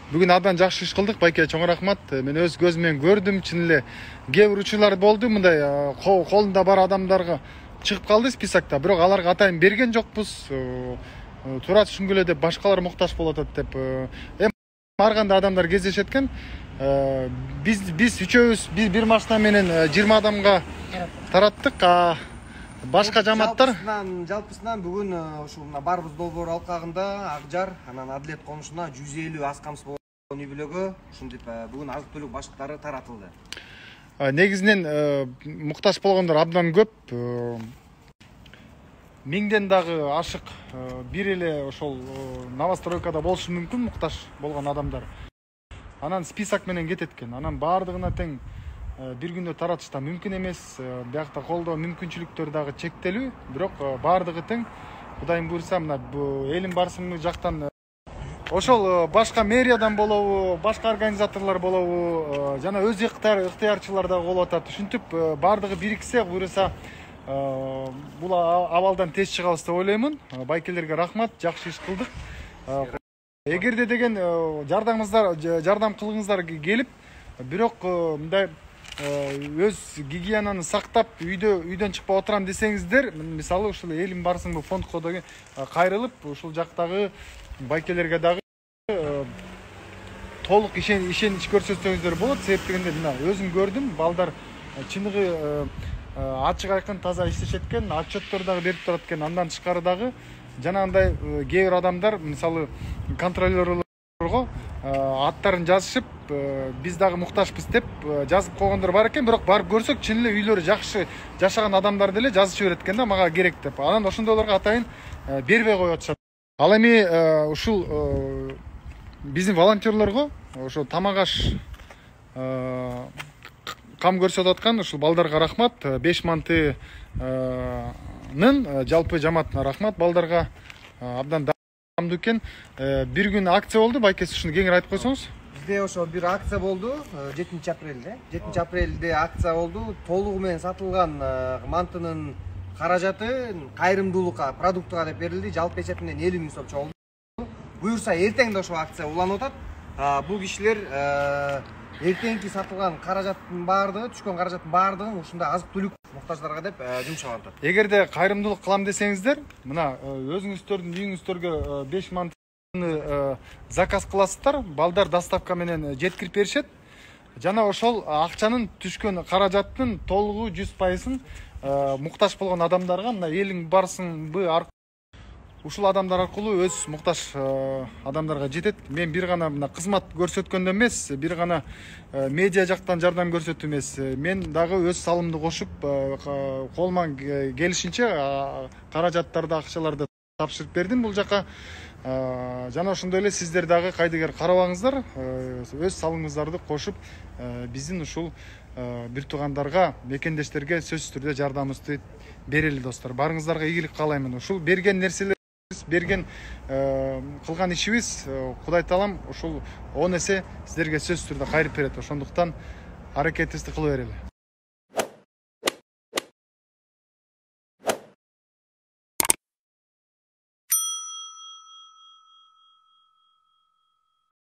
Бүгүн абдан жакшы иш кылдык, байке, чоң рахмат. Мен өз көзүм менен көрдүм, чын эле кээ бир учурлар болду, мындай колунда бар адамдарга чыгып калды списокто, бирок аларга атайын берген жокпуз. Туура түшүнгүлө деп башкалар муктаж болуп атат деп. Ар кандай адамдар кездешет экен. Биз үчөөбүз бир машина менен 20 адамга тараттык. Башка жамааттар жалпысынан бүгүн ушул мына Барбыз долбоор алкагында Акжар, анан Адилет конушуна 150 аз камсыз болгон үй бүлөгө ушинтип бүгүн азык түлүк башыктары таратылды. Негизинен муктаж болгондор абдан көп. Миңден дагы ашык бир эле ошол новостройкада болушу мүмкүн муктаж болгон адамдар. Анан список менен кетет экен. Анан баардыгына тең бир күндө таратыш да мүмкүн эмес. Биякта колдоо мүмкүнчүлүктөр дагы чектелүү, бирок баардыгы тең. Кудайым буйрса, мына элим барсыңбы жактан ошол башка мэриядан болобу, башка организаторлор болобу, жана өз ыктыярчылар дагы болуп атат. Ушинтип баардыгы бириксе, буйрса бул абалдан тез чыгабыз деп ойлоймун. Байкелерге рахмат, жакшы иш кылдык. Эгерде деген жардам кылгыңыздар келип, бирок мындай өз гигиенаны сактап үйдөн чыкпай отурам десеңиздер, мисалы ушул элим барсыңбы фондко деген кайрылып, ушул жактагы байкелерге дагы толук ишенич көрсөтсөңүздөр болот. Себеп дегенде мына өзүм көрдүм, балдар чыныгы ачык айкын таза иштешет экен, отчеттор дагы берип турат экен. Андан тышкары дагы жанагындай кээ бир адамдар, мисалы контролерлорго аттарын жазышып, биз дагы муктажбыз деп жазып койгондор бар экен, бирок барып көрсөк, чын эле үйлөрү жакшы жашаган адамдар деле жазышып берет экен да, мага керек деп. Анан ошондойлорго атайын бербей коюп атышат. Ал эми ушул биздин волонтерлорго ошо тамак аш кам көрсөтүп аткан ушул балдарга рахмат. 5 манты жалпы жамаатына рахмат. Балдарга абдан дамдуу экен. Бир күн акция болду, байкеси ушуну кеңири айтып койсоңуз. Бизде ошо бир акция болду 7 апрелде. 7 апрелде акция болду. Толугу менен сатылган мантынын каражаты кайрымдуулукка, продуктка деп берилди. Жалпы эсебинен 50 000 сом болду. Буюрса эртең да ошо акция уланып атат. Бул кишилер эртеңки сатылган каражаттын баардыгы, түшкөн каражаттын баардыгын ушундай азык түлүк муктаждарга деп жумшап атат. Эгерде кайрымдуулук кылам десеңиздер, мына өзүңүздөрдүн үйүңүздөргө 5 мантыны заказ кыласыздар, балдар доставка менен жеткирип беришет. Жана ошол акчанын түшкөн каражаттын толугу 100%ын муктаж болгон адамдарга, мына элиң барсыңбы ушул адамдар аркылуу өз муктаж адамдарга жетет. Мен бир гана мына кызмат көрсөткөндө эмес, бир гана медиа жактан жардам көрсөтүү эмес, мен дагы өз салымды кошуп, колуман келишинче каражаттарды, акчаларды тапшырып бердим бул жака. Жана ошондой эле сиздер дагы кайдыгер карабаңыздар, өз салымыңыздарды кошуп, биздин ушул бир туугандарга, мекендештерге сөзсүз түрдө жардамыбызды берели достор. Барыңыздарга ийгилик каалаймын. Ушул берген нерселер, берген кылган ишибиз, Кудай таалам ушул 10 эсе сиздерге сөзсүз түрдө кайрып берет. Ошондуктан аракетибизди кыла берели.